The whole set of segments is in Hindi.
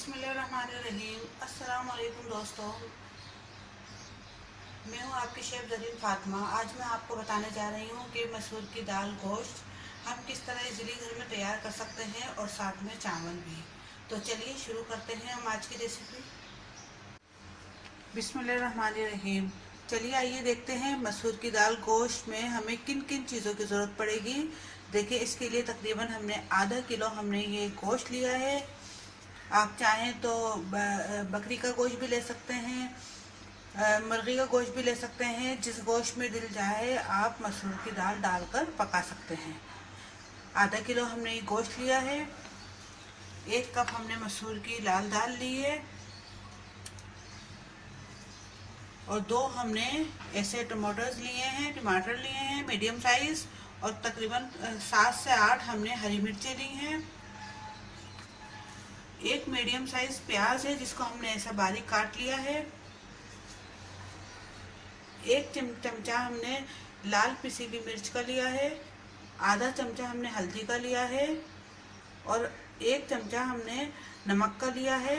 बिस्मिल्लाहिर्रहमानिर्रहीम। अस्सलाम वालेकुम दोस्तों, मैं हूँ आपकी शेफ़ ज़रीन फ़ातिमा। आज मैं आपको बताने जा रही हूँ कि मसूर की दाल गोश्त हम किस तरह इजीली घर में तैयार कर सकते हैं और साथ में चावल भी। तो चलिए शुरू करते हैं हम आज की रेसिपी। बिस्मिल्लाहिर्रहमानिर्रहीम। चलिए आइए देखते हैं मसूर की दाल गोश्त में हमें किन किन चीज़ों की ज़रूरत पड़ेगी। देखिए, इसके लिए तकरीबन हमने आधा किलो हमने ये गोश्त लिया है। आप चाहें तो बकरी का गोश्त भी ले सकते हैं, मुर्गी का गोश्त भी ले सकते हैं। जिस गोश्त में दिल जाए आप मसूर की दाल डालकर पका सकते हैं। आधा किलो हमने ये गोश्त लिया है। 1 कप हमने मसूर की लाल दाल ली है और 2 हमने ऐसे टमाटर्स लिए हैं, टमाटर लिए हैं मीडियम साइज, और तकरीबन 7 से 8 हमने हरी मिर्चें ली हैं। 1 मीडियम साइज प्याज है जिसको हमने ऐसा बारीक काट लिया है। 1 चमचा हमने लाल पिसी हुई मिर्च का लिया है। आधा चमचा हमने हल्दी का लिया है और 1 चमचा हमने नमक का लिया है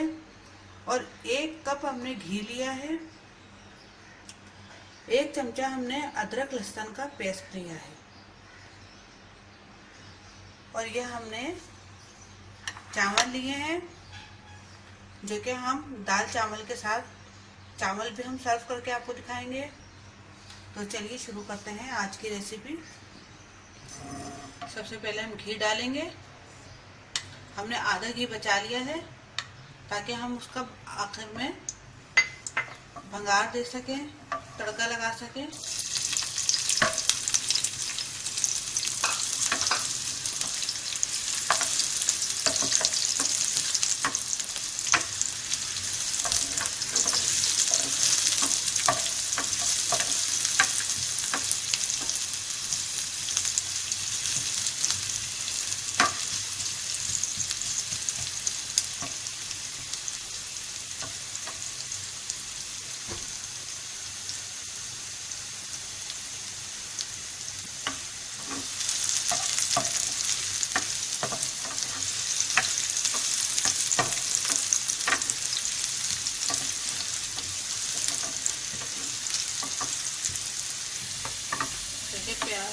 और 1 कप हमने घी लिया है। 1 चमचा हमने अदरक लहसुन का पेस्ट लिया है और यह हमने चावल लिए हैं जो कि हम दाल चावल के साथ, चावल भी हम सर्व करके आपको दिखाएंगे। तो चलिए शुरू करते हैं आज की रेसिपी। सबसे पहले हम घी डालेंगे। हमने आधा घी बचा लिया है ताकि हम उसका आखिर में भंगार दे सकें, तड़का लगा सकें।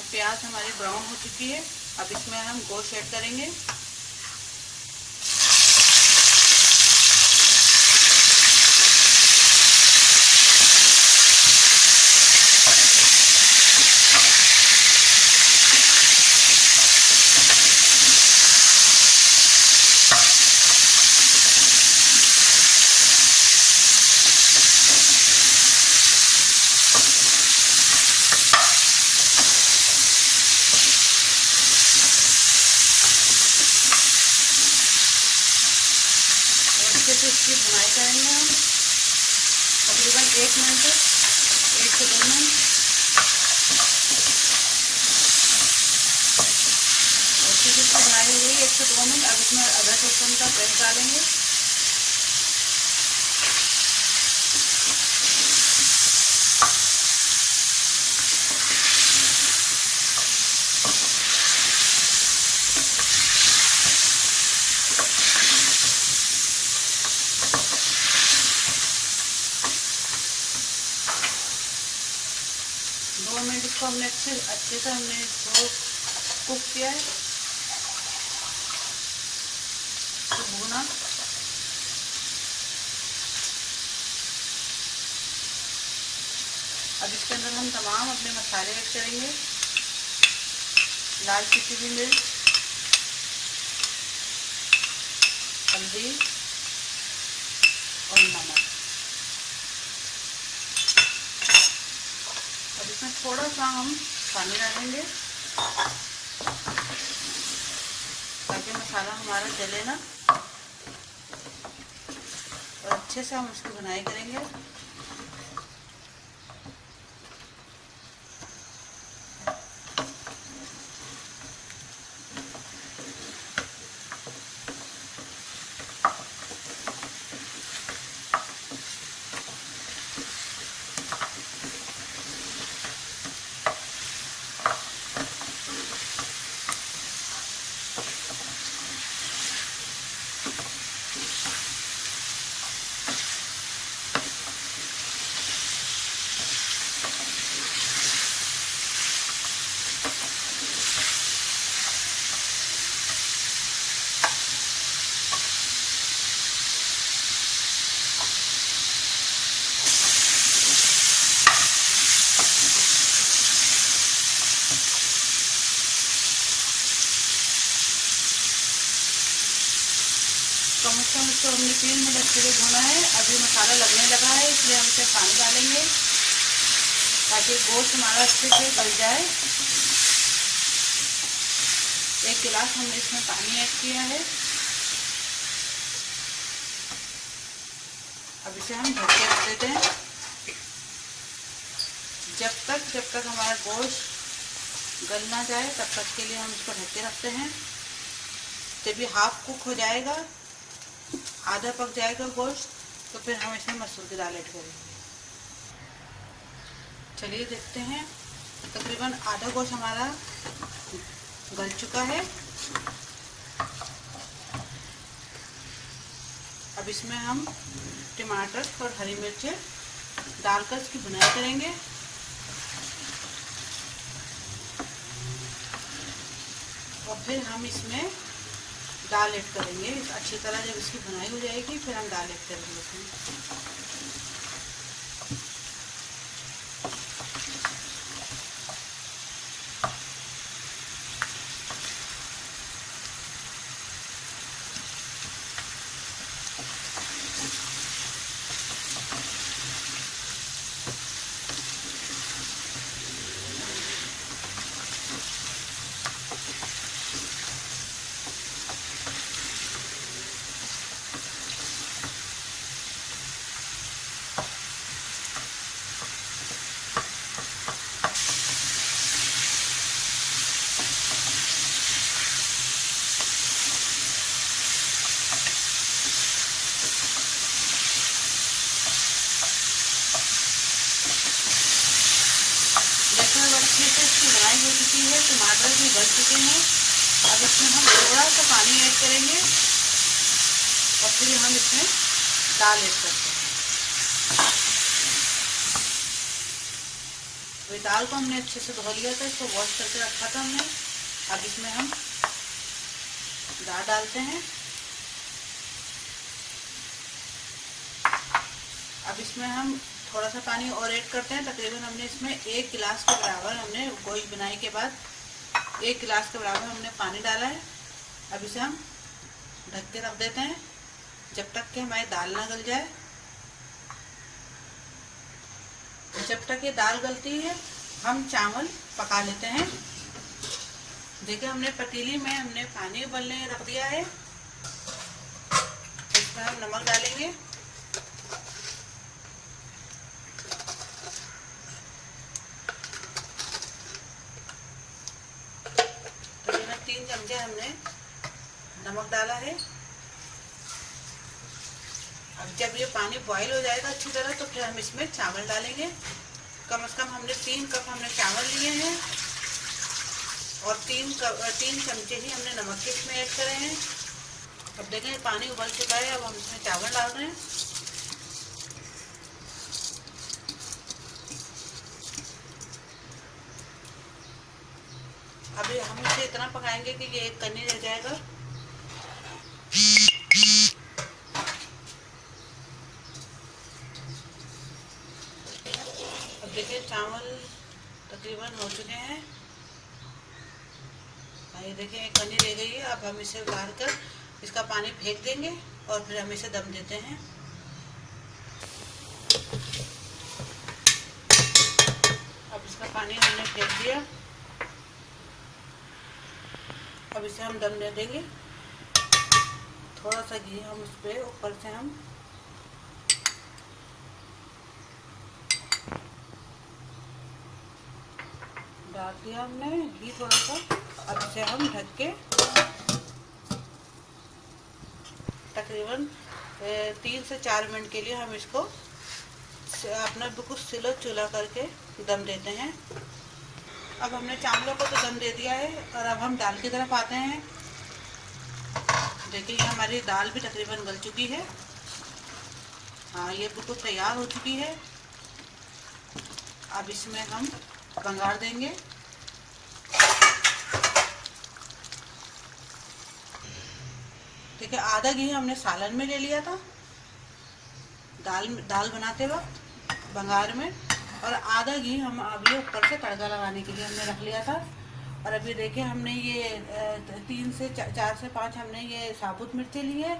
प्याज हमारी ब्राउन हो चुकी है। अब इसमें हम गोश्त ऐड करेंगे। इसकी भुनाई करेंगे हम तकरीबन 1 मिनट तक, 1 से 2 मिनट। अच्छे से इसकी भुनाई हो गई 1 से 2 मिनट। अब इसमें अदरक लहसुन का पेस्ट डालेंगे। इसको हमने अच्छे से हमने इसको कुक किया है, तो भूना। अब इसके अंदर हम तमाम अपने मसाले ऐड करेंगे। लाल पिसी हुई मिर्च, हल्दी और नमक। अब इसमें थोड़ा सा हम पानी डालेंगे ताकि मसाला हमारा जले ना, और अच्छे से हम उसकी बुनाई करेंगे। कम से कम इसको हमने 3 मिनट अच्छे से भुना है। अभी मसाला लगने लगा है, इसलिए हम इसमें पानी डालेंगे ताकि गोश्त हमारा अच्छे से गल जाए। 1 गिलास हमने इसमें पानी ऐड किया है। अब इसे हम ढक के रख देते हैं जब तक हमारा गोश्त गल ना जाए, तब तक के लिए हम इसको ढक के रखते हैं। जब ये हाफ कुक हो जाएगा, आधा पक जाएगा गोश्त, तो फिर हम इसमें मसूर की दाल ऐड करेंगे। चलिए देखते हैं, तकरीबन आधा गोश्त हमारा गल चुका है। अब इसमें हम टमाटर और हरी मिर्चें डालकर इसकी भुनाई करेंगे। और फिर हम इसमें दाल ऐड करेंगे। अच्छी तरह जब इसकी भुनाई हो जाएगी, फिर हम दाल ऐड करेंगे इसमें। अच्छे से इसकी भुनाई हो चुकी है, टमाटर भी गल चुके हैं। अब इसमें हम थोड़ा सा पानी ऐड करेंगे और फिर हम इसमें दाल ऐड करते हैं। तो दाल को हमने अच्छे से धो लिया था, इसको वॉश करके रखा था हमने। अब इसमें हम दाल डालते हैं। अब इसमें हम थोड़ा सा पानी और ऐड करते हैं। तकरीबन हमने इसमें 1 गिलास के बराबर, हमने गोश्त बनाने के बाद 1 गिलास के बराबर हमने पानी डाला है। अब इसे हम ढक के रख देते हैं जब तक कि हमारी दाल ना गल जाए। जब तक ये दाल गलती है, हम चावल पका लेते हैं। देखिए, हमने पतीली में हमने पानी उबलने रख दिया है। इसमें हम नमक डालेंगे। तकरीबन 3 चमचे हमने नमक डाला है। अब जब ये पानी बॉईल हो जाएगा अच्छी तरह, तो फिर हम इसमें चावल डालेंगे। कम से कम हमने 3 कप हमने चावल लिए हैं और 3 चमचे ही हमने नमक के इसमें ऐड करे हैं। अब देखें, पानी उबल चुका है। अब हम इसमें चावल डाल रहे हैं। अभी हम इसे इतना पकाएंगे कि ये एक कन्नी रह जाएगा। अब देखिए, चावल तकरीबन हो चुके हैं। ये देखिए, एक कन्नी रह गई है। अब हम इसे उतार कर इसका पानी फेंक देंगे और फिर हम इसे दम देते हैं। अब इसका पानी हमने फेंक दिया। अब इसे हम दम दे देंगे। थोड़ा सा घी हम उस पर ऊपर से हम डाल दिया, हमने घी थोड़ा सा। अब इसे हम ढक के तकरीबन 3 से 4 मिनट के लिए हम इसको अपना बिल्कुल स्लो चूल्हा करके दम देते हैं। अब हमने चावलों को तो दम दे दिया है और अब हम दाल की तरफ आते हैं। देखिए, हमारी दाल भी तकरीबन गल चुकी है। हाँ, ये बिल्कुल तैयार हो चुकी है। अब इसमें हम बघार देंगे। देखिए, आधा घी हमने सालन में ले लिया था दाल बनाते वक्त बघार में, और आधा घी हम अभी ऊपर से तड़का लगाने के लिए हमने रख लिया था। और अभी देखिए, हमने ये 3 से 4 से 5 हमने ये साबुत मिर्ची ली है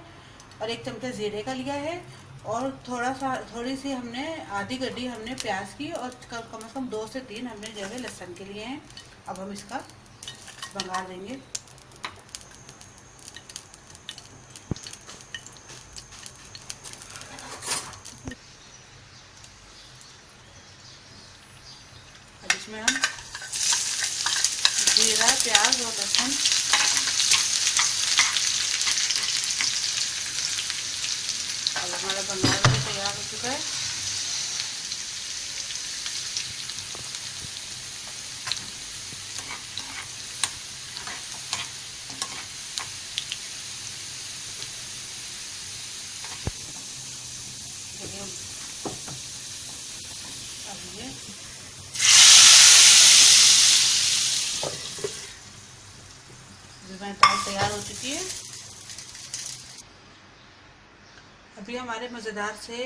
और 1 चमचा जीरे का लिया है, और थोड़ी सी हमने आधी गड्डी हमने प्याज की, और कम से कम 2 से 3 हमने जो है लहसुन के लिए हैं। अब हम इसका भंगार देंगे। अब इसमें हम जीरा, प्याज और लहसुन अब हमारा भंगार भी तैयार हो चुका है। देखिए अब ये दाल तैयार हो चुकी है। अभी हमारे मज़ेदार से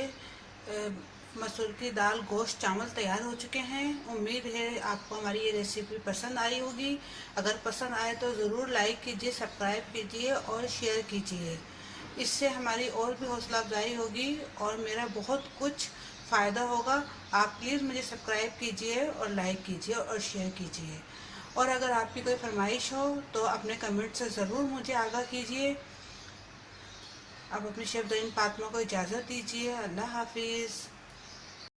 मसूर की दाल, गोश्त, चावल तैयार हो चुके हैं। उम्मीद है आपको हमारी ये रेसिपी पसंद आई होगी। अगर पसंद आए तो ज़रूर लाइक कीजिए, सब्सक्राइब कीजिए और शेयर कीजिए। इससे हमारी और भी हौसला अफजाई होगी और मेरा बहुत कुछ फ़ायदा होगा। आप प्लीज़ मुझे सब्सक्राइब कीजिए और लाइक कीजिए और शेयर कीजिए। और अगर आपकी कोई फरमाइश हो तो अपने कमेंट से ज़रूर मुझे आगाह कीजिए। अब अपनी शेफ़ ज़रीन फातिमा को इजाज़त दीजिए। अल्लाह हाफिज़।